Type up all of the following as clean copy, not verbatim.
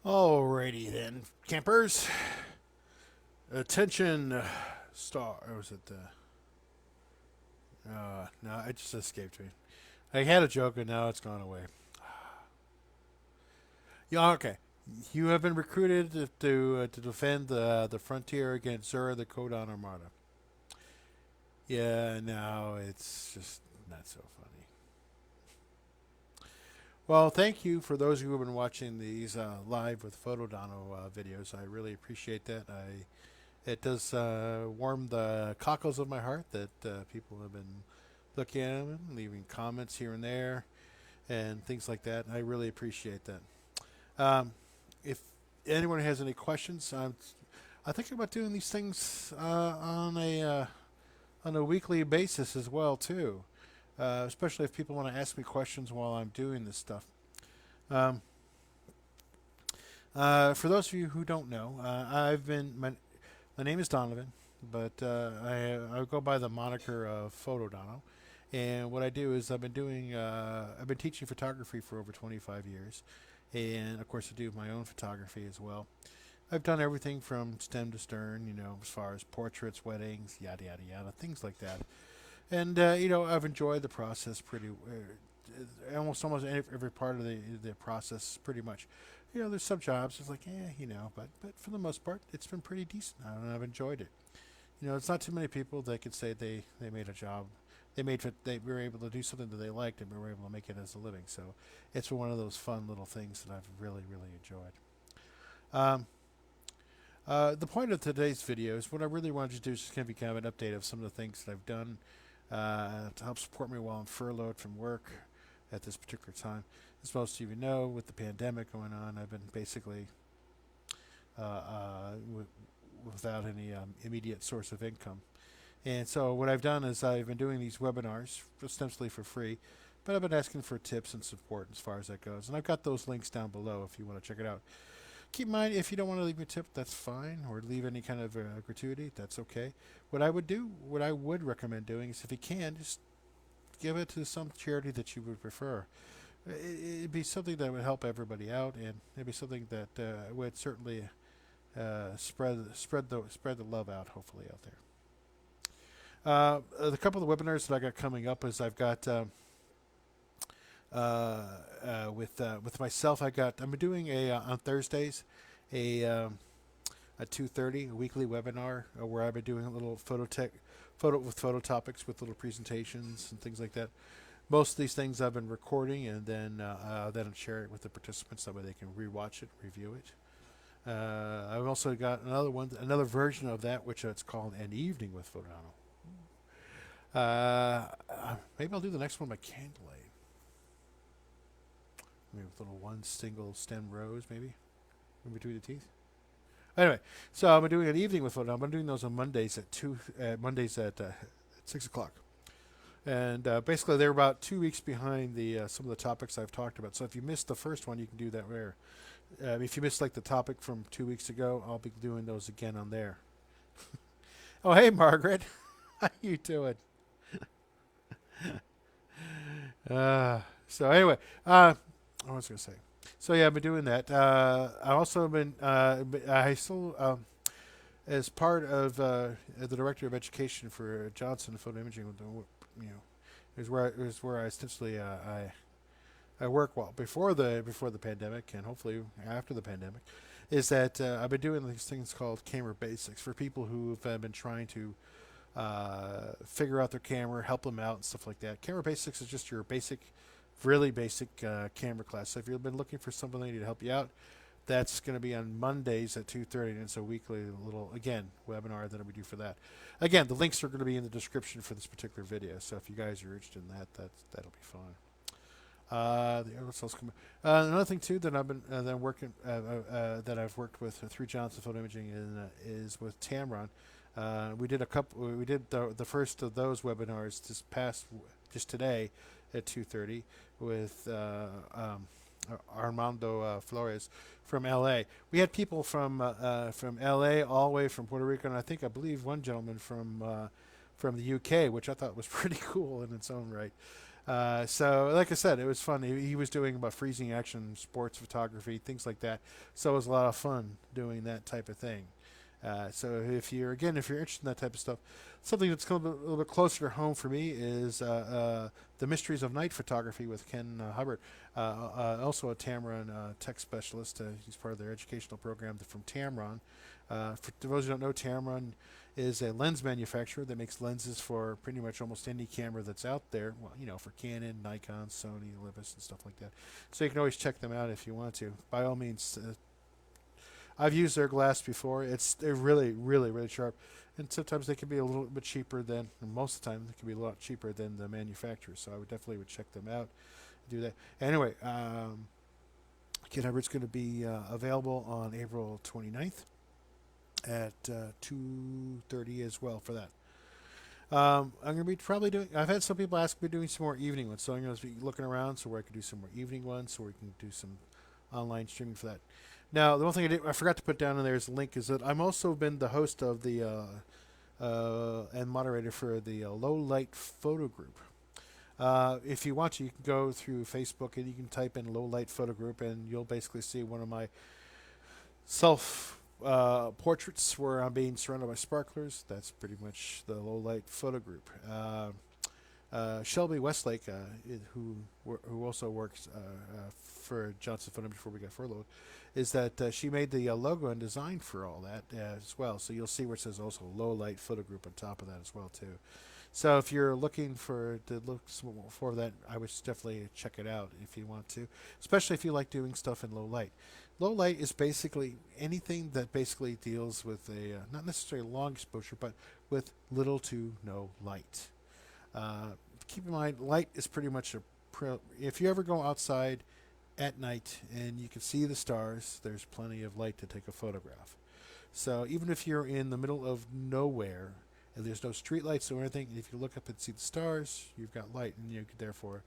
Alrighty then, campers. Attention, star. Or was it? No, it just escaped me. I had a joke and now it's gone away. Yeah, okay. You have been recruited to defend the frontier against Zura, the Kodan Armada. Yeah, no, it's just not so funny. Well, thank you for those who have been watching these live with Foto Dono videos. I really appreciate that. It does warm the cockles of my heart that people have been looking at them, leaving comments here and there, and things like that. I really appreciate that. If anyone has any questions, I think about doing these things on a weekly basis as well too. Especially if people want to ask me questions while I'm doing this stuff. Um, for those of you who don't know, my name is Donovan, but I go by the moniker of Foto Dono. And what I do is I've been teaching photography for over 25 years, and of course I do my own photography as well. I've done everything from stem to stern, as far as portraits, weddings, yada yada yada, things like that. And I've enjoyed the process almost every part of the process pretty much. There's some jobs it's like but for the most part it's been pretty decent. I've enjoyed it. It's not too many people that could say they made a job. They were able to do something that they liked and were able to make it as a living. So it's one of those fun little things that I've really really enjoyed. Um, the point of today's video is what I really wanted to do is just kind of be kind of an update of some of the things that I've done to help support me while I'm furloughed from work at this particular time. As most of you know, with the pandemic going on, I've been basically without any immediate source of income. And so what I've done is I've been doing these webinars ostensibly for free, but I've been asking for tips and support as far as that goes. And I've got those links down below if you want to check it out. Keep in mind, if you don't want to leave a tip, that's fine, or leave any kind of gratuity, that's okay. What I would recommend doing is if you can, just give it to some charity that you would prefer. It'd be something that would help everybody out, and it'd be something that would certainly spread the love out, hopefully out there. The couple of the webinars that I got coming up is I've got with myself. I'm doing a on Thursdays at 2:30 a weekly webinar where I've been doing a little photo topics with little presentations and things like that. Most of these things I've been recording and then I'm sharing it with the participants so that they can rewatch it, review it. I've also got another version of that, which it's called An Evening with Foto Dono. Maybe I'll do the next one by candlelight. Maybe with little one single stem rose, maybe in between the teeth. Anyway, so I'm doing an evening with Foto Dono. I'm doing those on Mondays at 6 o'clock. And basically, they're about 2 weeks behind some of the topics I've talked about. So if you missed the first one, you can do that there. If you missed like the topic from 2 weeks ago, I'll be doing those again on there. Oh, hey, Margaret. How you doing? So anyway, what was I going to say? So yeah, I've been doing that. I've also been, I still, as part of the director of education for Johnson PhotoImaging, is where I essentially I work before the pandemic and hopefully after the pandemic. Is that I've been doing these things called camera basics for people who've been trying to figure out their camera, help them out, and stuff like that. Camera basics is just your really basic camera class. So if you've been looking for somebody to help you out, that's going to be on Mondays at 2:30, and it's a weekly little webinar that we do for that. Again, the links are going to be in the description for this particular video. So if you guys are interested in that'll be fun. What's else coming? Another thing too that I've been that I've worked with through Johnson PhotoImaging is with Tamron. We did the first of those webinars just today at 2:30 with Armando Flores from L.A. We had people from L.A. all the way from Puerto Rico, and I believe one gentleman from the UK, which I thought was pretty cool in its own right. So, like I said, it was fun. He was doing about freezing action, sports photography, things like that. So it was a lot of fun doing that type of thing. So if you're interested in that type of stuff, something that's come a little bit closer to home for me is the Mysteries of Night Photography with Ken Hubbard, also a Tamron tech specialist. He's part of their educational program from Tamron. For those who don't know, Tamron is a lens manufacturer that makes lenses for pretty much almost any camera that's out there. Well, for Canon, Nikon, Sony, Olympus, and stuff like that. So you can always check them out if you want to. By all means, I've used their glass before. They're really, really, really sharp, and sometimes they can be a little bit cheaper than. And most of the time, they can be a lot cheaper than the manufacturers. So I would definitely check them out. Do that anyway. Kid Hubbard's going to be available on April 29th at 2:30 as well for that. I'm going to be probably doing. I've had some people ask me doing some more evening ones, so I'm going to be looking around so where I can do some more evening ones, so we can do some online streaming for that. Now, the one thing I forgot to put down in there as a link is that I'm also been the host of the and moderator for the low light photo group. If you want to, you can go through Facebook and you can type in low light photo group, and you'll basically see one of my self portraits where I'm being surrounded by sparklers. That's pretty much the low light photo group. Shelby Westlake, who also works for Johnson Photo before we got furloughed, is that she made the logo and design for all that as well. So you'll see where it says also low light photo group on top of that as well too. So if you're looking to look for that, I would definitely check it out if you want to, especially if you like doing stuff in low light. Low light is basically anything that basically deals with a not necessarily long exposure, but with little to no light. Keep in mind, light is pretty much if you ever go outside at night and you can see the stars, there's plenty of light to take a photograph. So even if you're in the middle of nowhere and there's no street lights or anything, if you look up and see the stars, you've got light, and you can therefore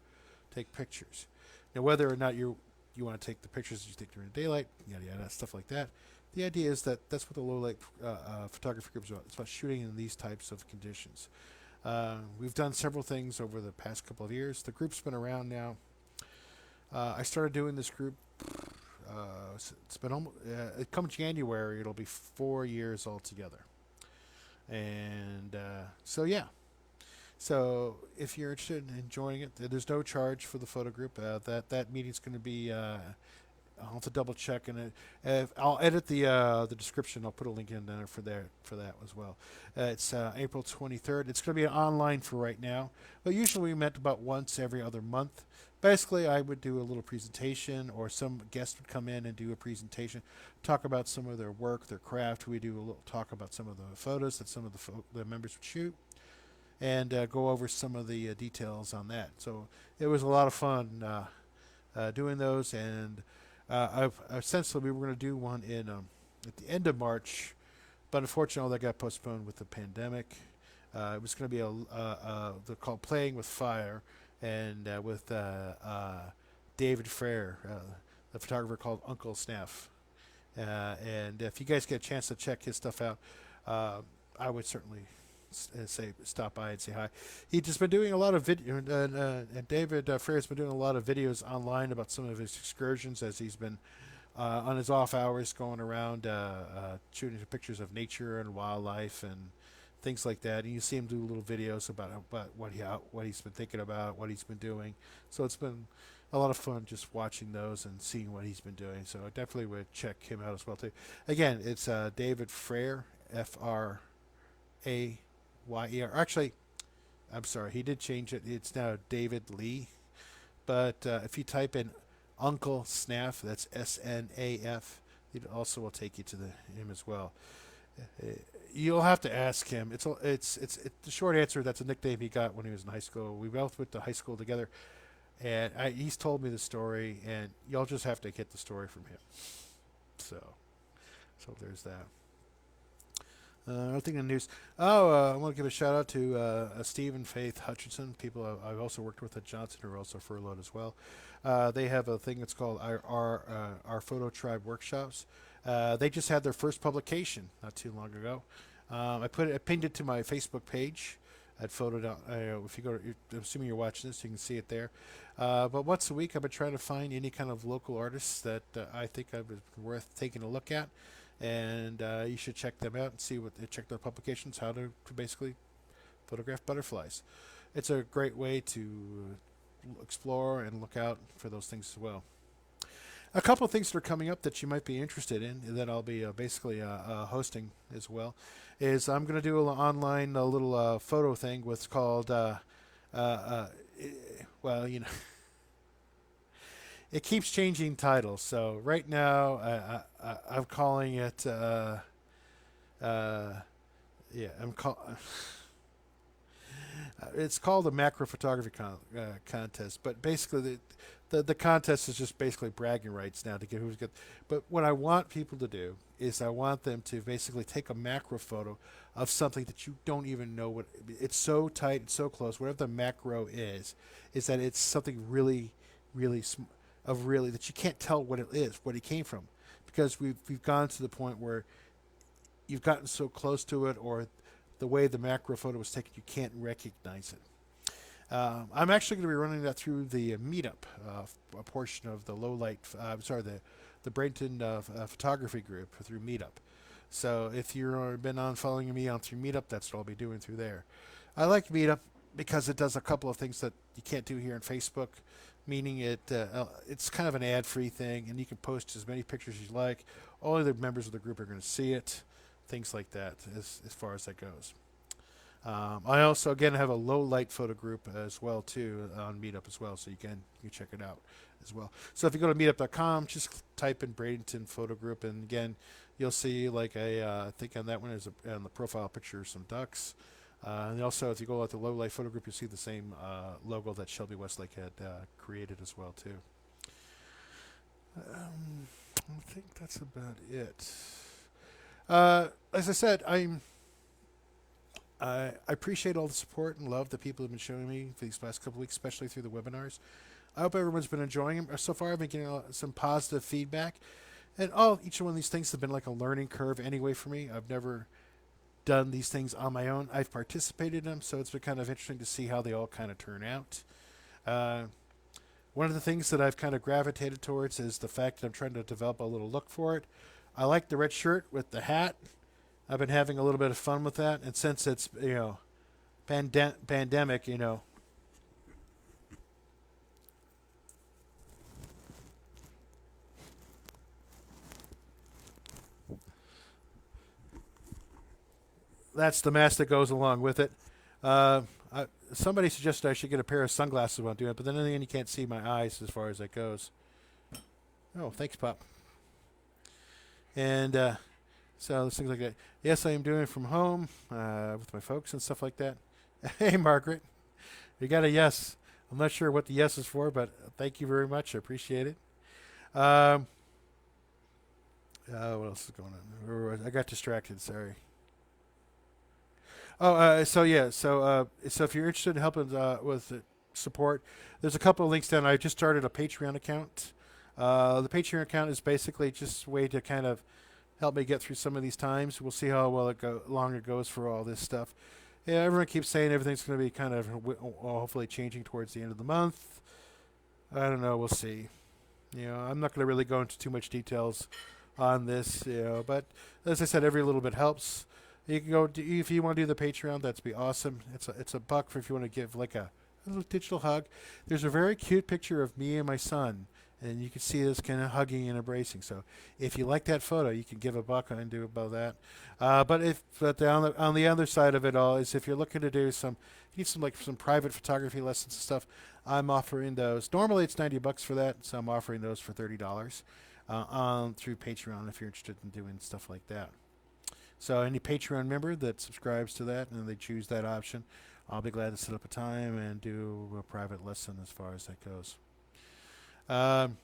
take pictures. Now, whether or not you want to take the pictures you take during daylight, yada yada, stuff like that. The idea is that that's what the low light photography group is about. It's about shooting in these types of conditions. We've done several things over the past couple of years. The group's been around now. I started doing this group. It's been almost. Come January, it'll be 4 years altogether. And so yeah. So if you're interested in joining it, there's no charge for the photo group. That meeting's going to be. I'll have to double check, and I'll edit the description. I'll put a link in there for that as well. It's April 23rd. It's going to be online for right now, but usually we met about once every other month. Basically, I would do a little presentation, or some guest would come in and do a presentation, talk about some of their work, their craft. We do a little talk about some of the photos that some of the members would shoot, and go over some of the details on that. So it was a lot of fun doing those, and essentially we were going to do one in at the end of March, but unfortunately that got postponed with the pandemic. It was going to be they're called Playing with Fire, and with David Frere, the photographer called Uncle Snaf. And if you guys get a chance to check his stuff out, I would certainly say stop by and say hi. He's just been doing a lot of video, and David Frere's been doing a lot of videos online about some of his excursions as he's been on his off hours going around shooting pictures of nature and wildlife and things like that. And you see him do little videos about what he's been thinking about, what he's been doing. So it's been a lot of fun just watching those and seeing what he's been doing. So I definitely would check him out as well too. Again, it's David Frere, Frayer. Actually, I'm sorry, he did change it. It's now David Lee. But if you type in Uncle Snaf, that's SNAF, it also will take you to him as well. You'll have to ask him. It's the short answer. That's a nickname he got when he was in high school. We both went to high school together, and he's told me the story, and you'll just have to get the story from him. So there's that. I think in the news. I want to give a shout out to Steve and Faith Hutchinson, people I've also worked with at Johnson, who are also furloughed as well. They have a thing that's called our Photo Tribe workshops. They just had their first publication not too long ago. I pinned it to my Facebook page. at Foto Dono. If you go, I'm assuming you're watching this, you can see it there. But once a week, I've been trying to find any kind of local artists that I think are worth taking a look at, and you should check them out and see what check their publications, how to basically photograph butterflies. It's a great way to explore and look out for those things as well. A couple of things that are coming up that you might be interested in that I'll be basically hosting as well is I'm going to do an online little photo thing what's called well, you know, it keeps changing titles. So right now I'm calling it yeah, it's called a macro photography contest, but basically the contest is just basically bragging rights now to get who's good. But what I want people to do is I want them to basically take a macro photo of something that you don't even know what it's so tight, it's so close. Whatever the macro is that it's something really, really of really that you can't tell what it is, what it came from, because we've gone to the point where you've gotten so close to it, or the way the macro photo was taken, you can't recognize it. I'm actually going to be running that through the meetup, a portion of the low light, the Bradenton photography group through meetup. So if you've been on following me on through meetup, that's what I'll be doing through there. I like meetup because it does a couple of things that you can't do here on Facebook, meaning it's kind of an ad-free thing, and you can post as many pictures as you like. Only the members of the group are going to see it, things like that, as far as that goes. I also again have a low light photo group as well too on Meetup as well, so you can check it out as well. So if you go to meetup.com, just type in Bradenton Photo Group, and again you'll see like I think on that one is on the profile picture some ducks. And also if you go out to low light photo group, you'll see the same logo that Shelby Westlake had created as well too. I think that's about it. As I said, I appreciate all the support and love that people have been showing me for these last couple of weeks, especially through the webinars. I hope everyone's been enjoying them. So far, I've been getting some positive feedback. And each one of these things have been like a learning curve anyway for me. I've never done these things on my own. I've participated in them, so it's been kind of interesting to see how they all kind of turn out. One of the things that I've kind of gravitated towards is the fact that I'm trying to develop a little look for it. I like the red shirt with the hat. I've been having a little bit of fun with that, and since it's pandemic, that's the mask that goes along with it. Somebody suggested I should get a pair of sunglasses while doing it, but then in the end you can't see my eyes as far as that goes. Oh, thanks, Pop. And so things like that. Yes, I am doing it from home with my folks and stuff like that. Hey, Margaret, you got a yes. I'm not sure what the yes is for, but thank you very much. I appreciate it. What else is going on? I got distracted. Sorry. So if you're interested in helping with support, there's a couple of links down. I just started a Patreon account. The Patreon account is basically just a way to kind of help me get through some of these times. We'll see how long it goes for all this stuff. Yeah, everyone keeps saying everything's going to be kind of hopefully changing towards the end of the month. I don't know. We'll see. I'm not going to really go into too much details on this. But as I said, every little bit helps. You can go if you want to do the Patreon. That'd be awesome. It's $1 for if you want to give like a little digital hug. There's a very cute picture of me and my son, and you can see us kind of hugging and embracing. So if you like that photo, you can give $1 and do about that. But on the other side of it all is if you're looking to do some private photography lessons and stuff, I'm offering those. Normally it's $90 for that, so I'm offering those for $30 through Patreon if you're interested in doing stuff like that. So any Patreon member that subscribes to that and they choose that option, I'll be glad to set up a time and do a private lesson as far as that goes. I'm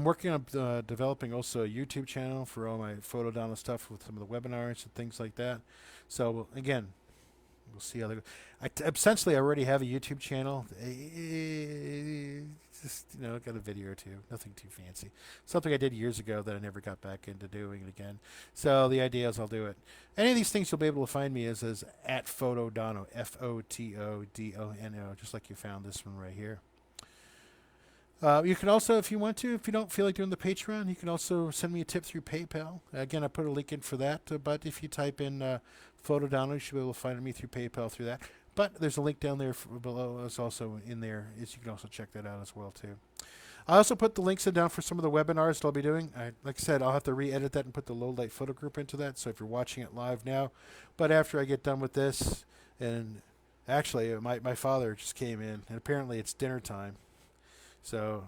working on developing also a YouTube channel for all my Foto Dono stuff with some of the webinars and things like that. So again, we'll see how they go. Essentially, I already have a YouTube channel. Just, got a video or two. Nothing too fancy. Something I did years ago that I never got back into doing it again. So the idea is I'll do it. Any of these things you'll be able to find me as at Foto Dono, FOTODONO, just like you found this one right here. You can also, if you want to, if you don't feel like doing the Patreon, you can also send me a tip through PayPal. Again, I put a link in for that, but if you type in Foto Dono, you should be able to find me through PayPal through that. But there's a link down there below. It's also in there. You can also check that out as well, too. I also put the links in down for some of the webinars that I'll be doing. Like I said, I'll have to re-edit that and put the low light photo group into that. So if you're watching it live now, but after I get done with this, and actually my father just came in, and apparently it's dinner time. So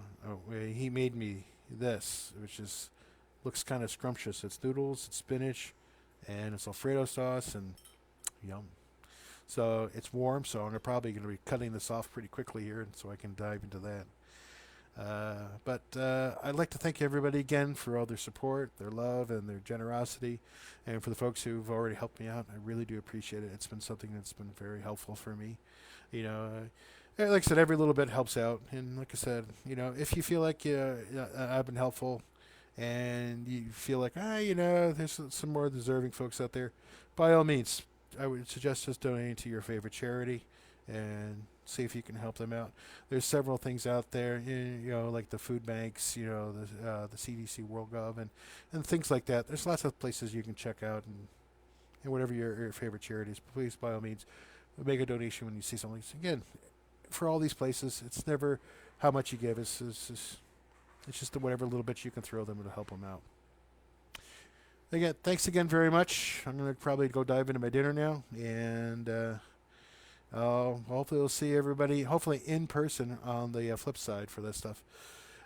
he made me this, which looks kind of scrumptious. It's noodles, it's spinach, and it's Alfredo sauce, and yum. So it's warm, so I'm probably going to be cutting this off pretty quickly here, so I can dive into that. But I'd like to thank everybody again for all their support, their love, and their generosity, and for the folks who've already helped me out. I really do appreciate it. It's been something that's been very helpful for me. Like I said, every little bit helps out. And like I said, if you feel like I've been helpful, and you feel like, there's some more deserving folks out there, by all means, I would suggest just donating to your favorite charity and see if you can help them out. There's several things out there, like the food banks, the CDC WorldGov, and things like that. There's lots of places you can check out, and whatever your favorite charity is, please, by all means, make a donation when you see something. Again, for all these places, it's never how much you give. It's just whatever little bit you can throw them to help them out. Again, thanks again very much. I'm going to probably go dive into my dinner now, and hopefully we'll see everybody, hopefully in person on the flip side for that stuff.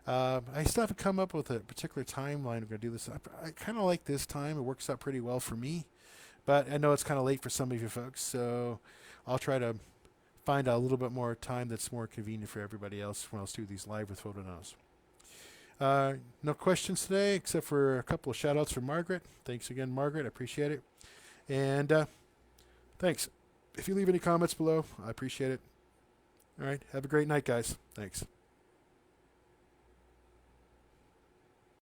I still haven't come up with a particular timeline I'm going to do this. I kind of like this time. It works out pretty well for me, but I know it's kind of late for some of you folks, so I'll try to find a little bit more time that's more convenient for everybody else when I'll do these live with Foto Donos. No questions today, except for a couple of shout-outs from Margaret. Thanks again, Margaret. I appreciate it. And thanks. If you leave any comments below, I appreciate it. All right. Have a great night, guys. Thanks.